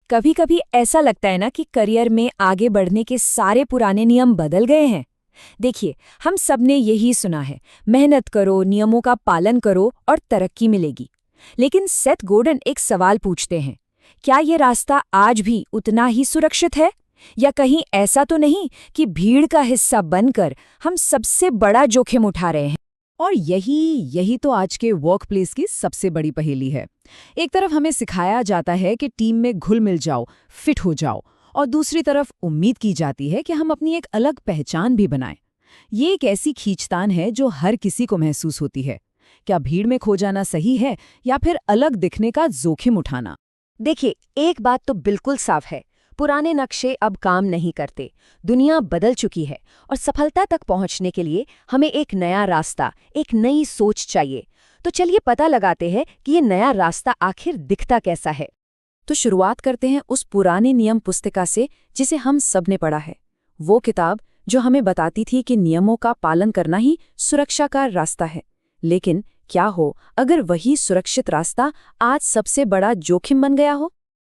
कभी कभी ऐसा लगता है ना कि करियर में आगे बढ़ने के सारे पुराने नियम बदल गए हैं। देखिए, हम सबने यही सुना है, मेहनत करो, नियमों का पालन करो और तरक्की मिलेगी। लेकिन सेथ गोर्डन एक सवाल पूछते हैं, क्या ये रास्ता आज भी उतना ही सुरक्षित है? या कहीं ऐसा तो नहीं कि भीड़ का हिस्सा बनकर हम सबसे बड़ा जोखिम उठा रहे हैं? और यही यही तो आज के वर्कप्लेस की सबसे बड़ी पहेली है। एक तरफ हमें सिखाया जाता है कि टीम में घुल मिल जाओ, फिट हो जाओ, और दूसरी तरफ उम्मीद की जाती है कि हम अपनी एक अलग पहचान भी बनाएं। ये एक ऐसी खींचतान है जो हर किसी को महसूस होती है। क्या भीड़ में खो जाना सही है या फिर अलग दिखने का जोखिम उठाना? देखिए, एक बात तो बिल्कुल साफ है, पुराने नक्शे अब काम नहीं करते। दुनिया बदल चुकी है और सफलता तक पहुंचने के लिए हमें एक नया रास्ता, एक नई सोच चाहिए। तो चलिए पता लगाते हैं कि ये नया रास्ता आखिर दिखता कैसा है। तो शुरुआत करते हैं उस पुराने नियम पुस्तिका से जिसे हम सबने पढ़ा है। वो किताब जो हमें बताती थी कि नियमों का पालन करना ही सुरक्षा का रास्ता है। लेकिन क्या हो अगर वही सुरक्षित रास्ता आज सबसे बड़ा जोखिम बन गया हो?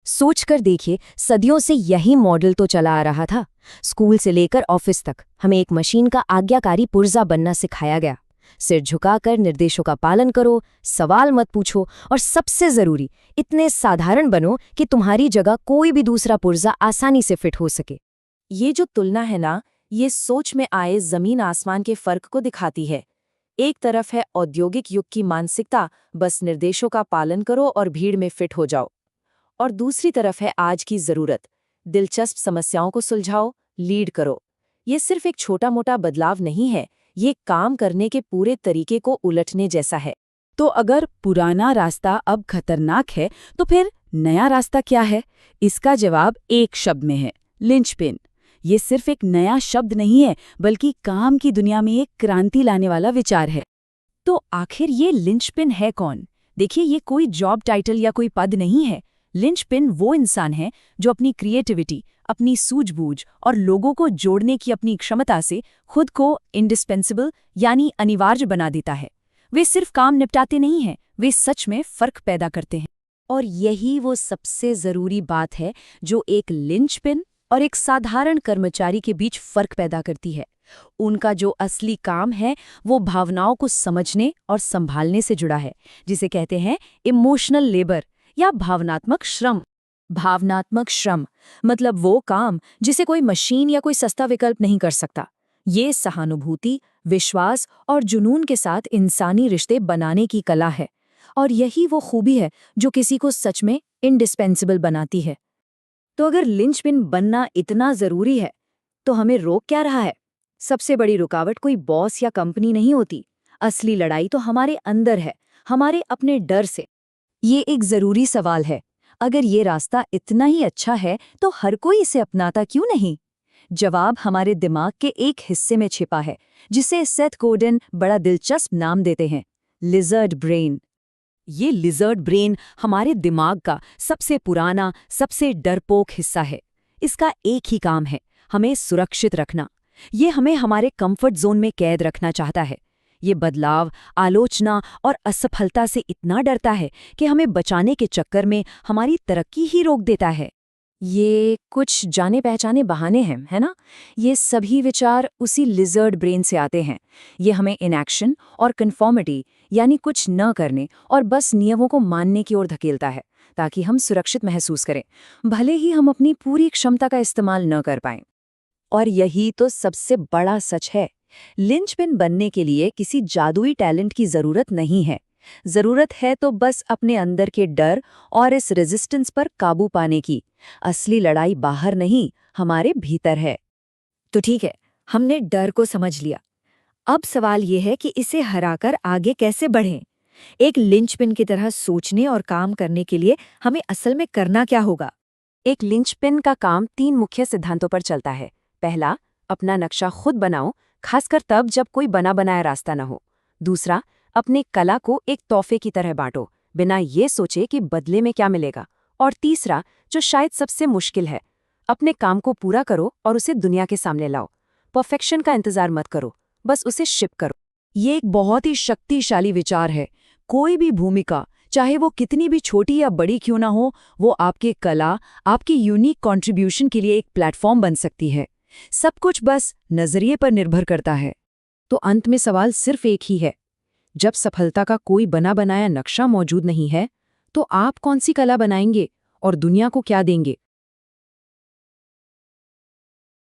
सोचकर देखिए, सदियों से यही मॉडल तो चला आ रहा था। स्कूल से लेकर ऑफिस तक हमें एक मशीन का आज्ञाकारी पुर्जा बनना सिखाया गया। सिर झुकाकर निर्देशों का पालन करो, सवाल मत पूछो और सबसे जरूरी, इतने साधारण बनो कि तुम्हारी जगह कोई भी दूसरा पुर्जा आसानी से फिट हो सके। ये जो तुलना है ना, ये सोच में आए जमीन आसमान के फर्क को दिखाती है। एक तरफ है औद्योगिक युग की मानसिकता, बस निर्देशों का पालन करो और भीड़ में फिट हो जाओ। और दूसरी तरफ है आज की जरूरत, दिलचस्प समस्याओं को सुलझाओ, लीड करो। ये सिर्फ एक छोटा मोटा बदलाव नहीं है, ये काम करने के पूरे तरीके को उलटने जैसा है। तो अगर पुराना रास्ता अब खतरनाक है, तो फिर नया रास्ता क्या है? इसका जवाब एक शब्द में है, लिंचपिन। ये सिर्फ एक नया शब्द नहीं है, बल्कि काम की दुनिया में एक क्रांति लाने वाला विचार है। तो आखिर ये लिंचपिन है कौन? देखिए, ये कोई जॉब टाइटल या कोई पद नहीं है। लिंचपिन वो इंसान है जो अपनी क्रिएटिविटी, अपनी सूझबूझ और लोगों को जोड़ने की अपनी क्षमता से खुद को इंडिस्पेंसिबल यानी अनिवार्य बना देता है। वे सिर्फ काम निपटाते नहीं हैं, वे सच में फर्क पैदा करते हैं। और यही वो सबसे जरूरी बात है जो एक लिंचपिन और एक साधारण कर्मचारी के बीच फर्क पैदा करती है। उनका जो असली काम है वो भावनाओं को समझने और संभालने से जुड़ा है, जिसे कहते हैं इमोशनल लेबर या भावनात्मक श्रम। भावनात्मक श्रम मतलब वो काम जिसे कोई मशीन या कोई सस्ता विकल्प नहीं कर सकता। ये सहानुभूति, विश्वास और जुनून के साथ इंसानी रिश्ते बनाने की कला है। और यही वो खूबी है जो किसी को सच में इंडिस्पेंसिबल बनाती है। तो अगर लिंचपिन बनना इतना जरूरी है, तो हमें रोक क्या रहा है? सबसे बड़ी रुकावट कोई बॉस या कंपनी नहीं होती। असली लड़ाई तो हमारे अंदर है, हमारे अपने डर से। ये एक जरूरी सवाल है, अगर ये रास्ता इतना ही अच्छा है तो हर कोई इसे अपनाता क्यों नहीं? जवाब हमारे दिमाग के एक हिस्से में छिपा है, जिसे सेथ गोर्डन बड़ा दिलचस्प नाम देते हैं, लिजर्ड ब्रेन। ये लिजर्ड ब्रेन हमारे दिमाग का सबसे पुराना, सबसे डरपोक हिस्सा है। इसका एक ही काम है, हमें सुरक्षित रखना। ये हमें हमारे कंफर्ट जोन में कैद रखना चाहता है। ये बदलाव, आलोचना और असफलता से इतना डरता है कि हमें बचाने के चक्कर में हमारी तरक्की ही रोक देता है। ये कुछ जाने पहचाने बहाने हैं, है ना? ये सभी विचार उसी लिजर्ड ब्रेन से आते हैं। ये हमें इनएक्शन और कन्फॉर्मिटी यानी कुछ न करने और बस नियमों को मानने की ओर धकेलता है, ताकि हम सुरक्षित महसूस करें, भले ही हम अपनी पूरी क्षमता का इस्तेमाल न कर पाएं। और यही तो सबसे बड़ा सच है, लिंचपिन बनने के लिए किसी जादुई टैलेंट की जरूरत नहीं है। जरूरत है तो बस अपने अंदर के डर और इस रेजिस्टेंस पर काबू पाने की। असली लड़ाई बाहर नहीं, हमारे भीतर है। तो ठीक है, हमने डर को समझ लिया। अब सवाल ये है कि इसे हराकर आगे कैसे बढ़ें? एक लिंचपिन की तरह सोचने और काम करने के लिए हमें असल में करना क्या होगा? एक लिंचपिन का काम 3 मुख्य सिद्धांतों पर चलता है। पहला, अपना नक्शा खुद बनाओ, खासकर तब जब कोई बना बनाया रास्ता न हो। दूसरा, अपने कला को एक तोहफे की तरह बांटो, बिना ये सोचे कि बदले में क्या मिलेगा। और तीसरा, जो शायद सबसे मुश्किल है, अपने काम को पूरा करो और उसे दुनिया के सामने लाओ। परफेक्शन का इंतजार मत करो, बस उसे शिप करो। ये एक बहुत ही शक्तिशाली विचार है। कोई भी भूमिका, चाहे वो कितनी भी छोटी या बड़ी क्यों ना हो, वो आपकी कला, आपकी यूनिक कंट्रीब्यूशन के लिए एक प्लेटफॉर्म बन सकती है। सब कुछ बस नजरिए पर निर्भर करता है। तो अंत में सवाल सिर्फ एक ही है, जब सफलता का कोई बना बनाया नक्शा मौजूद नहीं है, तो आप कौन सी कला बनाएंगे और दुनिया को क्या देंगे?